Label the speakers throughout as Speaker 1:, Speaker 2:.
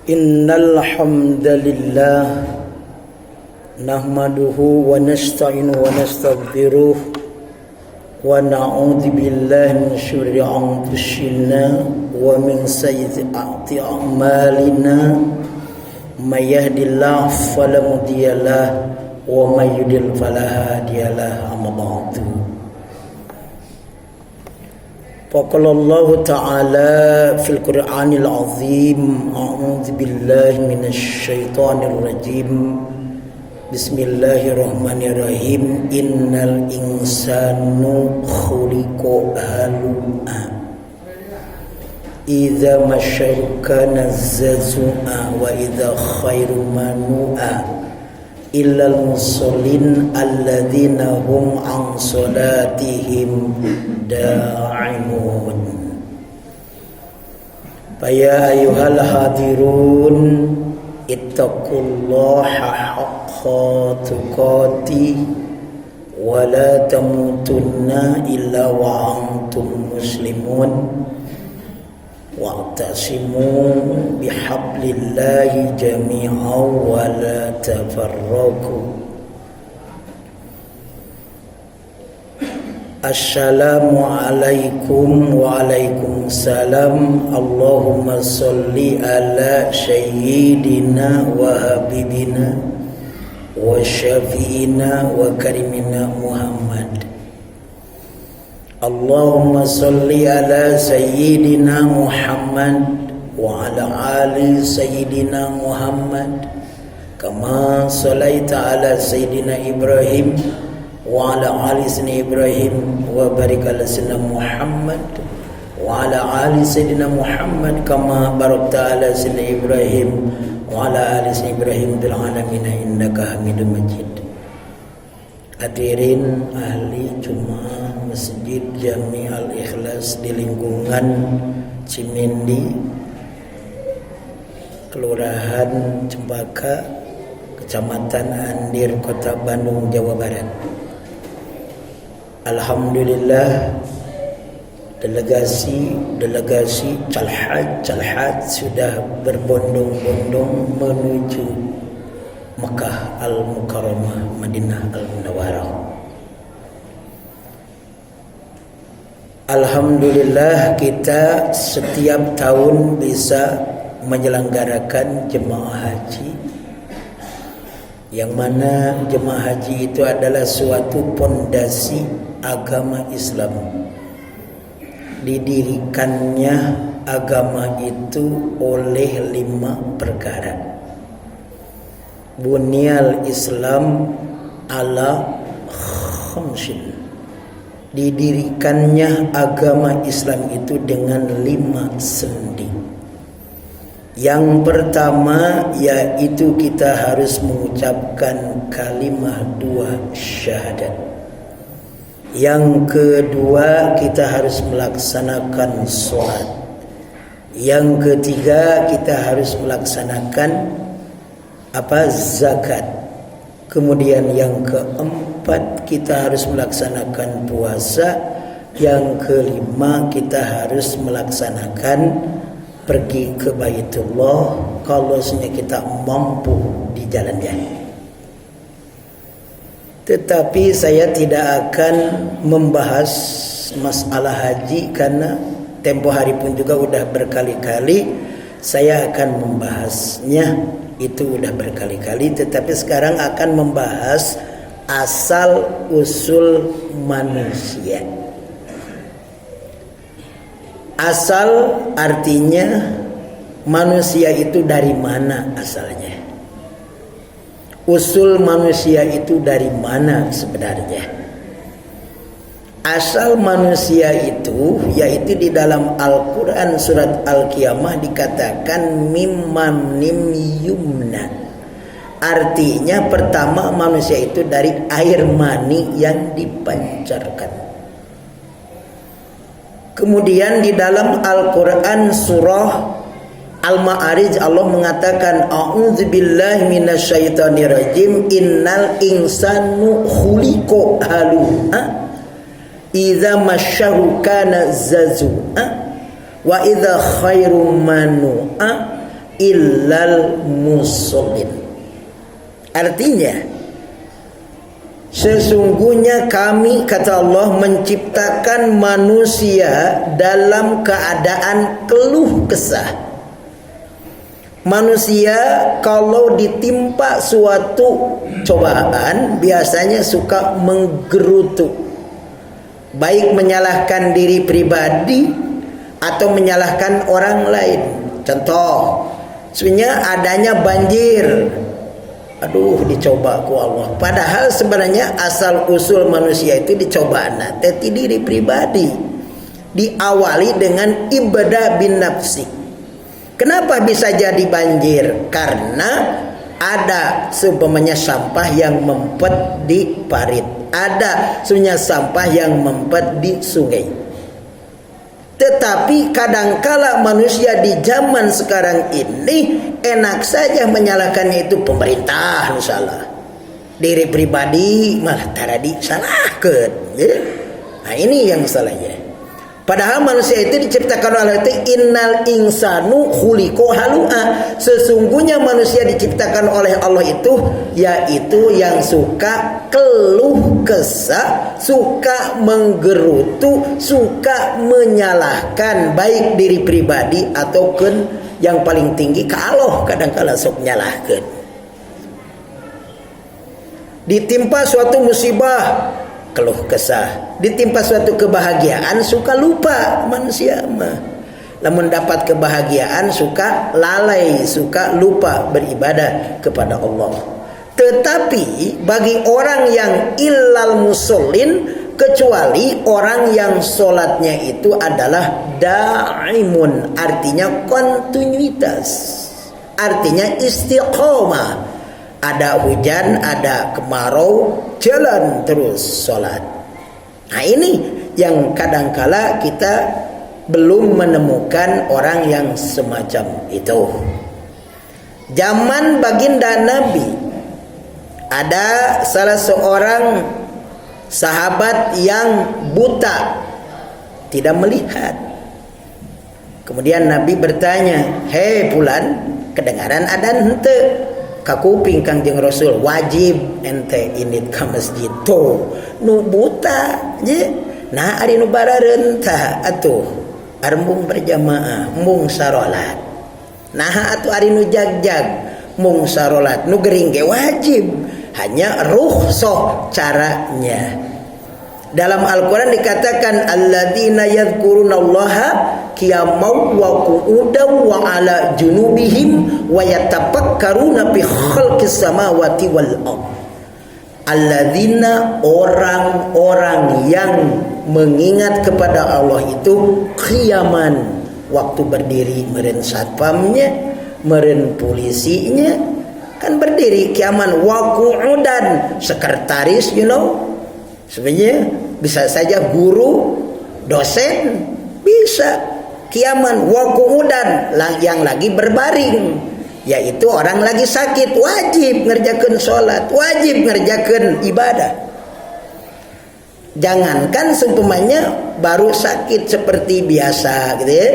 Speaker 1: Innal hamdalillah nahmaduhu wa nasta'inuhu wa nastaghfiruh wa na'udzu billahi min syururi anfusina wa min sayyiati a'malina may yahdihillahu fala mudhillalah wa may yudlil fala hadiyalah. Amma ba'du. Faqala Allah Ta'ala fil Qur'anil Azim, a'udzu billahi minasy syaithanir rajim. Bismillahirrahmanirrahim. Innal insanu khuliqa halu'a idza masyaka nazzazu'a wa idza khairu manu'a illal musallin alladzina hum an salatihim da'imun. Ya ayyuhal hadirun ittaqullaha haqqa tuqatih wa la tamutunna illa wa antum muslimun wa'tasimu bihablillahi jami'an wa la tafarraqu. Assalamualaikum waalaikumsalam. Allahumma salli ala sayyidina wa habibina wa syafi'ina wa karimina Muhammad. Allahumma salli ala sayyidina Muhammad wa ala ali sayyidina Muhammad kama sallaita ala sayyidina Ibrahim wa ala ali sayyidina Ibrahim wa barik ala sayyidina Muhammad wa ala ali sayyidina Muhammad kama barakta ala sayyidina Ibrahim wa ala ali sayyidina Ibrahim bil alamin innaka Hamidum Majid. Hadirin ahli Jumat Masjid Jami Al-Ikhlas di lingkungan Cimindi, Kelurahan Cempaka, Kecamatan Andir, Kota Bandung, Jawa Barat. Alhamdulillah, delegasi calhad sudah berbondong-bondong menuju Mekah Al-Mukarramah, Madinah Al-Munawwarah. Alhamdulillah, kita setiap tahun bisa menyelenggarakan jemaah haji, yang mana jemaah haji itu adalah suatu pondasi agama Islam. Didirikannya agama itu oleh 5 perkara. Bunyal Islam ala khamsin. Didirikannya agama Islam itu dengan 5 sendi. Yang pertama yaitu kita harus mengucapkan kalimah 2 syahadat. Yang kedua kita harus melaksanakan sholat. Yang ketiga kita harus melaksanakan zakat. Kemudian yang keempat kita harus melaksanakan puasa. Yang kelima kita harus melaksanakan pergi ke Baitullah kalau kita mampu di jalannya. Tetapi saya tidak akan membahas masalah haji karena tempo hari pun juga udah berkali-kali saya akan membahasnya. Itu udah berkali-kali, tetapi sekarang akan membahas asal usul manusia. Asal artinya manusia itu dari mana asalnya. Usul manusia itu dari mana sebenarnya. asal manusia itu, yaitu di dalam Al-Quran surat Al-Qiyamah dikatakan mimmanim yumna. Artinya pertama manusia itu dari air mani yang dipancarkan. Kemudian di dalam Al-Quran surah Al-Ma'arij Allah mengatakan a'udzubillahi minasyaitonirrajim innal insanu khuliqa halu'a idza masyahu kana zazu'a wa idza khairum manu'a illal musallin. Artinya sesungguhnya kami, kata Allah, menciptakan manusia dalam keadaan keluh kesah. Manusia kalau ditimpa suatu cobaan biasanya suka menggerutu, baik menyalahkan diri pribadi atau menyalahkan orang lain. Contoh, sebenarnya adanya banjir, aduh dicoba ku Allah. Padahal sebenarnya asal usul manusia itu dicoba teti diri pribadi. Diawali dengan ibadah bin nafsi. Kenapa bisa jadi banjir? Karena ada seumpamanya sampah yang mempet di parit, ada sebenarnya sampah yang mempet di sungai. Tetapi kadangkala manusia di zaman sekarang ini enak saja menyalahkannya itu pemerintah, misalnya diri pribadi malah taradi salahkeun, ya? Nah ini yang salahnya. Padahal manusia itu diciptakan oleh Allah, innal insanu khuliqa halu'a. Sesungguhnya manusia diciptakan oleh Allah itu yaitu yang suka keluh kesah, suka menggerutu, suka menyalahkan baik diri pribadi ataupun yang paling tinggi ka Allah kadang-kala sok nyalahkeun. Ditimpa suatu musibah keluh kesah, ditimpa suatu kebahagiaan suka lupa manusia mah. Lamun dapat kebahagiaan suka lalai, suka lupa beribadah kepada Allah. Tetapi bagi orang yang illal musallin, kecuali orang yang sholatnya itu adalah daimun, artinya kontinuitas, artinya istiqomah. Ada hujan, ada kemarau, jalan terus sholat. Nah ini yang kadangkala kita belum menemukan orang yang semacam itu. Zaman baginda Nabi, ada salah seorang sahabat yang buta, tidak melihat. Kemudian Nabi bertanya, "Hei Fulan, kedengaran adzan henteu?" Kakuping Kangjeng Rasul, wajib ente init ka masjid tuh nu buta je. Nah ari nu barareun tah atuh arembung berjamaah mung sarolat. Nah atuh ari nu jagjag mung sarolat, nu gering ge wajib, hanya rukhsah caranya. Dalam Al-Quran dikatakan alladzina yadhkurunallaha qiyaman wa qu'udan wa ala junubihim wa yatafakkaruna fi khalqis samawati wal ardh. Alladzina, orang-orang yang mengingat kepada Allah itu qiyaman, waktu berdiri, meureun satpamnya, meureun polisinya kan berdiri qiyaman, wa qu'udan, sekretaris sebenarnya bisa saja guru, dosen, bisa qiyaman, wa qu'udan, yang lagi berbaring, yaitu orang lagi sakit, wajib ngerjakeun sholat, wajib ngerjakeun ibadah. Jangankan seumpamanya baru sakit seperti biasa gitu ya,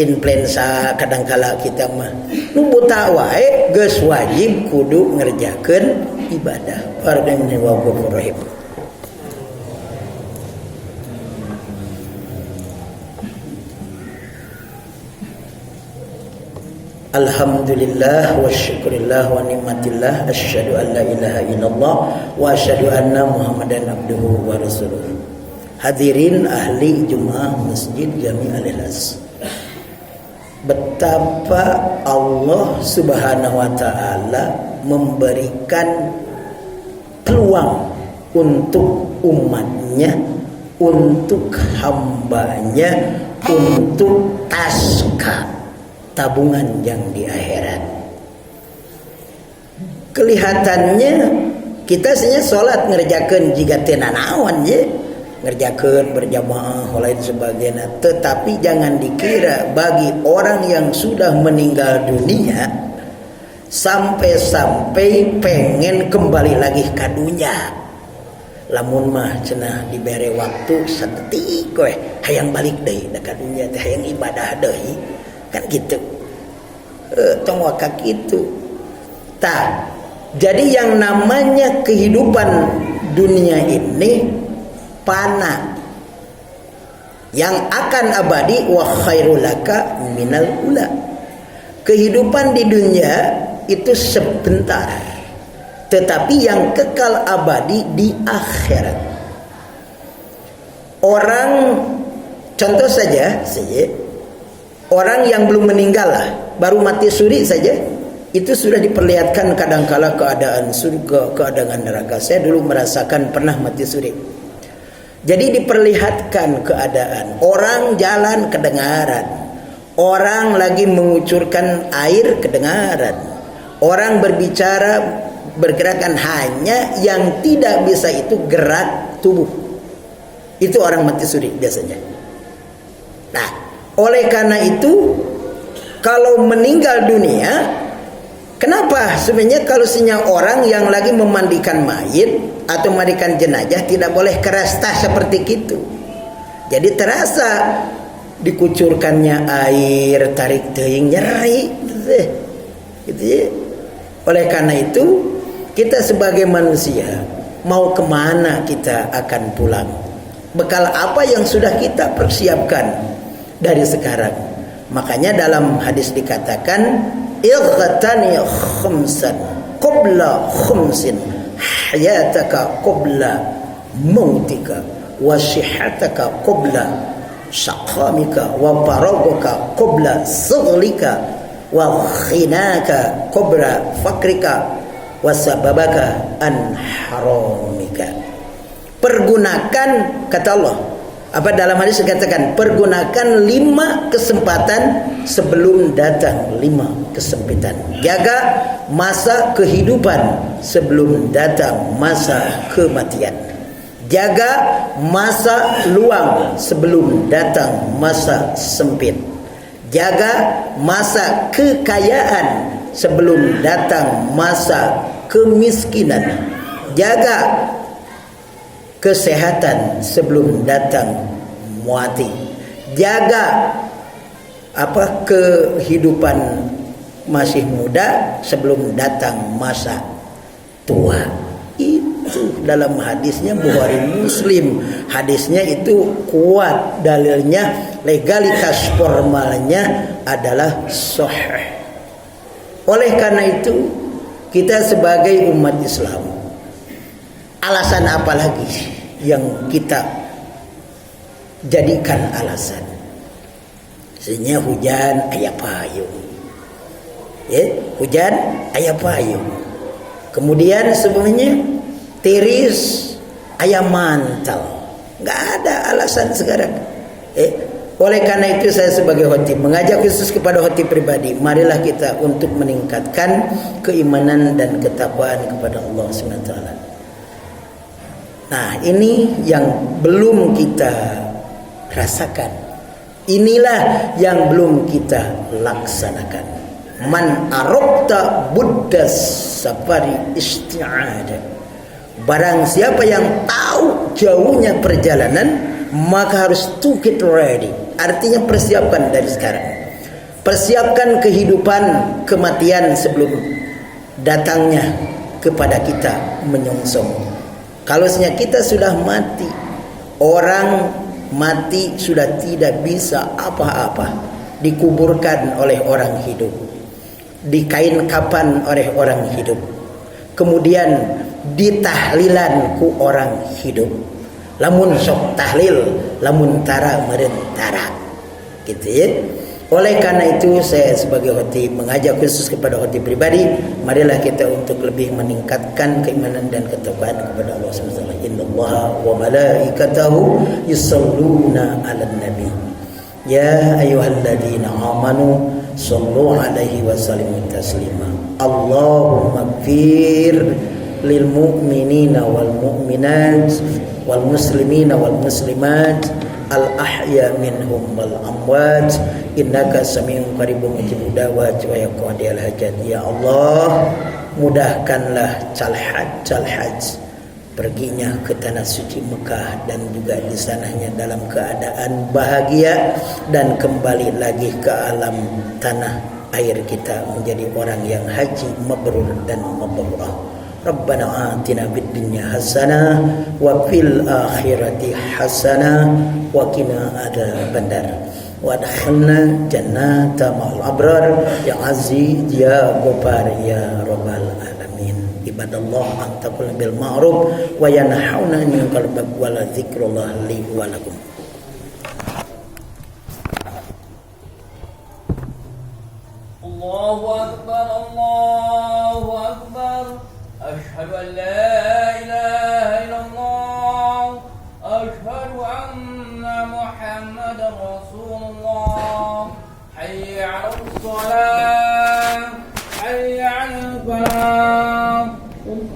Speaker 1: influenza kadangkala kita mah nu buta wae geus wajib kudu ngerjakeun ibadah. Warahmatullahi wabarakatuh. Alhamdulillah wa syukurillah wa ni'matillah, asyhadu an la ilaha illallah wa asyhadu anna Muhammadan abduhu wa rasuluh. Hadirin ahli Jumat Masjid Jami Al-Ikhlas, betapa Allah Subhanahu wa taala memberikan peluang untuk umatnya untuk hambanya, untuk taska tabungan yang di akhirat. Kelihatannya kita sebenarnya sholat ngerjakan jika tenanawan je, ngerjakan berjamaah lain sebagainya. Tetapi jangan dikira bagi orang yang sudah meninggal dunia sampai-sampai pengen kembali lagi ke dunia. Lamun mah cenah diberi waktu sedetik we hayang balik deui ka dunia teh, hayang ibadah deui kan gitu. Tong waka kitu. Tah, jadi yang namanya kehidupan dunia ini fana, yang akan abadi, wa khairul laka minal ula. Kehidupan di dunia itu sebentar, tetapi yang kekal abadi di akhirat. Orang, contoh saja orang yang belum meninggal lah, baru mati suri saja, itu sudah diperlihatkan kadangkala keadaan surga, keadaan neraka. Saya dulu merasakan pernah mati suri. Jadi diperlihatkan keadaan orang jalan kedengaran, orang lagi mengucurkan air kedengaran, orang berbicara bergerakan, hanya yang tidak bisa itu gerak tubuh. Itu orang mati suri biasanya. Nah, oleh karena itu kalau meninggal dunia, kenapa sebenarnya kalau orang yang lagi memandikan mayit atau memandikan jenazah tidak boleh kerasta seperti itu. Jadi terasa dikucurkannya air, tarik teuing nyeri gitu ya. Oleh karena itu kita sebagai manusia mau kemana kita akan pulang? Bekal apa yang sudah kita persiapkan dari sekarang? Makanya dalam hadis dikatakan ightani khamsan qabla khamsin hayataka qabla mautika wa sihataka qabla saqamika wa faragaka qabla saghlika wa khinaka qabla fakrika wa sababaka an haramika. Pergunakan, kata Allah, apa dalam hadis dikatakan, pergunakan 5 kesempatan sebelum datang 5 kesempitan. Jaga masa kehidupan sebelum datang masa kematian. Jaga masa luang sebelum datang masa sempit. Jaga masa kekayaan sebelum datang masa kemiskinan. Jaga kesehatan sebelum datang mati. Jaga kehidupan masih muda sebelum datang masa tua. Itu dalam hadisnya Bukhari Muslim. Hadisnya itu kuat, dalilnya, legalitas formalnya adalah sahih. Oleh karena itu kita sebagai umat Islam, alasan apa lagi yang kita jadikan alasan? Sehingga hujan aya payung, hujan aya payung. Kemudian sebenarnya tiris aya mantel. Nggak ada alasan sekarang. Oleh karena itu saya sebagai khotib mengajak khusus kepada khotib pribadi, marilah kita untuk meningkatkan keimanan dan ketakwaan kepada Allah SWT. Nah, ini yang belum kita rasakan. Inilah yang belum kita laksanakan. Man arokta buddha safari isti'adah. Barang siapa yang tahu jauhnya perjalanan, maka harus to get ready. Artinya persiapkan dari sekarang. Persiapkan kehidupan kematian sebelum datangnya kepada kita menyongsong. Kalau kita sudah mati, orang mati sudah tidak bisa apa-apa, dikuburkan oleh orang hidup, dikain kapan oleh orang hidup, kemudian ditahlilan ku orang hidup. Lamun sok tahlil, lamun tara meureun tara, gitu ya. Oleh karena itu saya sebagai khatib mengajak khusus kepada khatib pribadi, marilah kita untuk lebih meningkatkan keimanan dan ketakwaan kepada Allah SWT. Innallaha wa malaikatahu yusholluna 'alan nabi. Ya ayyuhalladzina amanu shallu 'alaihi wa sallimu taslima. Allahumma ighfir lil mu'minina wal mu'minat wal muslimina wal muslimat al ahya minhum wal amwat innaka sami'un qaribun mujibud da'wat wa yaqdiyal hajat. Ya Allah, mudahkanlah calhaj perginya ke tanah suci Mekah dan juga di sananya dalam keadaan bahagia dan kembali lagi ke alam tanah air kita menjadi orang yang haji mabrur dan mabrurah. Rabbana atina fid dunya hasanah wa fil akhirati hasanah wa qina adzabannar wa adkhilna jannata ma'al abrar ya aziz ya ghaffar ya rabbal alamin. Ibadallah antaqul bil ma'ruf wa yanhauna 'anil munkar wa la dzikrullah li wa lakum.
Speaker 2: Allahu akbar, Allahu akbar. أشهد أن لا إله إلا الله أشهد أن محمدا رسول الله حي على الصلاة حي على الفلاح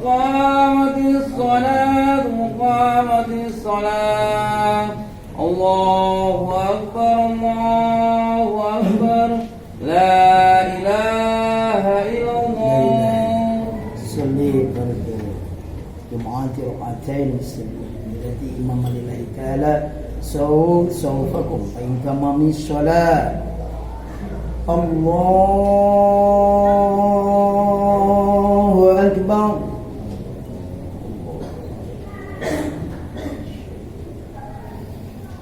Speaker 2: قامت الصلاة قامت الصلاة الله أكبر الله أكبر لا إله إلا الله.
Speaker 1: جمعات ركعتين التي إمام لله تعالى سوفكم فإن تمام الصلاة الله أكبر.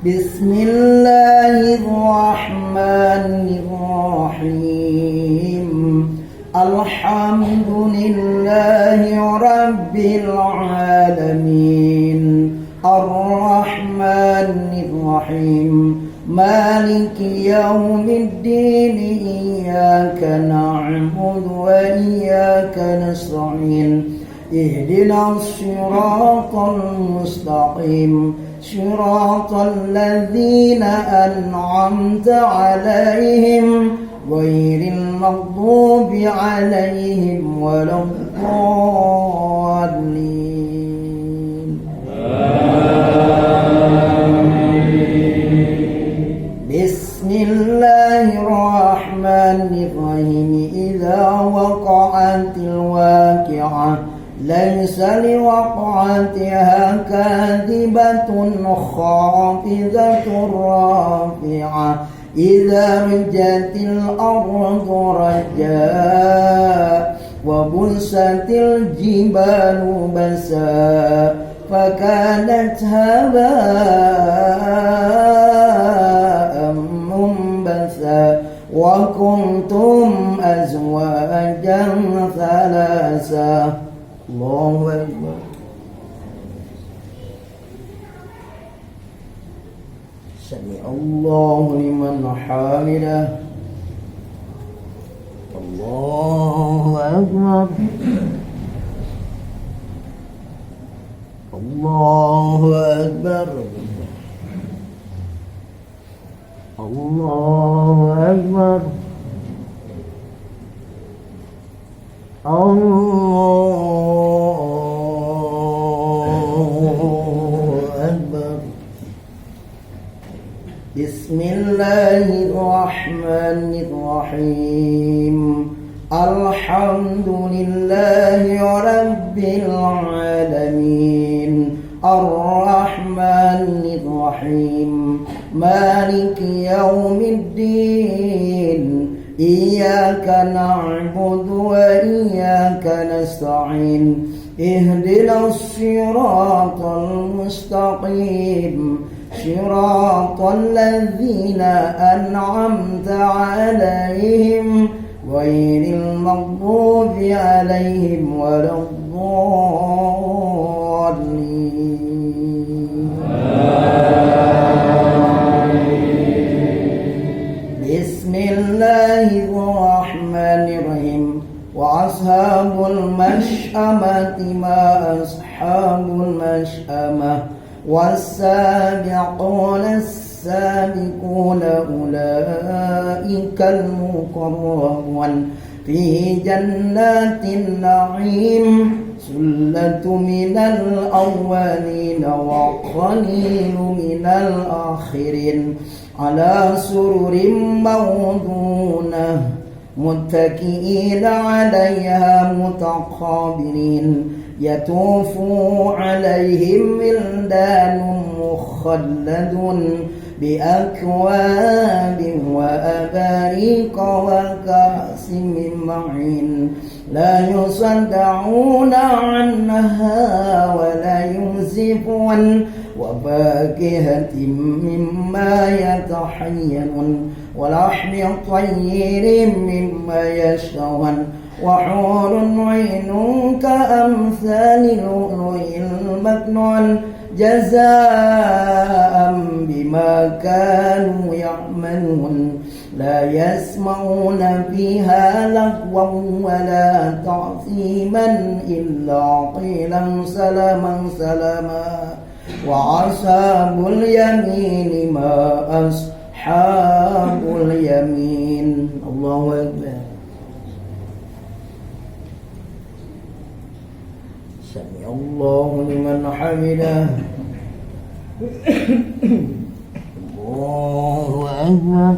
Speaker 1: بسم الله الرحمن الرحيم. الحمد لله رب العالمين الرحمن الرحيم مالك يوم الدين إياك نعبد وإياك نستعين اهدنا الصراط المستقيم صراط الذين أنعمت عليهم غير المغضوب عليهم ولا الضالين. بسم الله الرحمن الرحيم. إذا وقعت الواقعة ليس لوقعتها كاذبة خافضة رافعة إذا رجت الأرض رجا وبست الجبال بسا فكانت هباء منبثا وكنتم أزواجا ثلاثا. الله أكبر. سمع الله لمن حمده. الله أكبر. الله أكبر. الله أكبر. بسم الله الرحمن الرحيم. الحمد لله رب العالمين الرحمن الرحيم مالك يوم الدين إياك نعبد وإياك نستعين اهدنا الصراط المستقيم صراط الذين أنعمت عليهم غير المغضوب عليهم ولا الضالين. بسم الله الرحمن الرحيم وأصحاب المشأمة ما أصحاب المشأمة والسابقون السابقون أولئك المقربون في جنات النعيم ثلة من الأولين وقليل من الآخرين على سرر موضونة متكئين عليها متقابلين يطوف عليهم ولدان مخلدون بأكواب وأباريق وكأس من معين لا يصدعون عنها ولا ينزفون وفاكهة مما يتحينون ولحم طير مما يشتهون وحور عين كأمثال اللؤلؤ المكنون جزاء بما كانوا يعملون لا يسمعون فيها لغوا ولا تعظيما إلا قيلا سلاما سلاما وأصحاب اليمين ما أصحاب اليمين الله أكبر سمع الله لمن حمده الله أكبر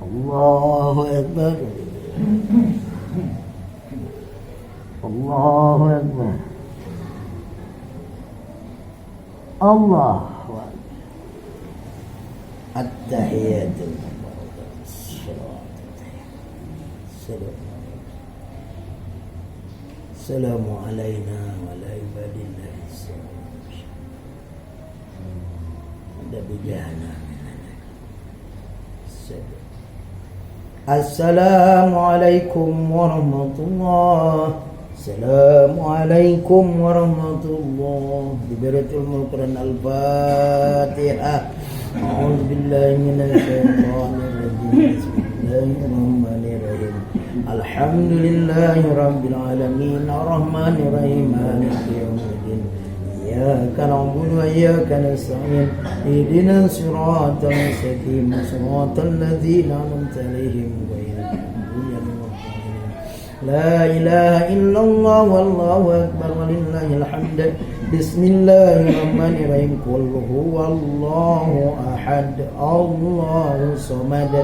Speaker 1: الله أكبر الله أكبر الله أكبر التحيات السلام علينا وعلى عباد الله الصالحين بجاهنا السلام عليكم ورحمة الله. السلام عليكم ورحمة الله. Dibaratul Quran Al-Fatihah. A'udzu billahi minasyaitonir rajim. Bismillahirrahmanirrahim. Alhamdulillahi rabbil alamin. Arrahmanir rahim. Maliki yaumiddin. Iyyaka na'budu wa iyyaka nasta'in. Ihdinas siratal mustaqim. Siratal ladzina an'amta 'alaihim ghairil maghdubi 'alaihim waladdallin. La ilaha illallah wallahu akbar walillahil hamd. Bismillahirrahmanirrahim. Qul huwallahu ahad. Allahu samad.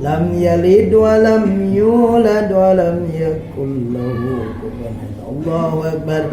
Speaker 1: Lam yalid wa lam yulad wa lam yakul lahu kufuwan ahad. Allahu akbar.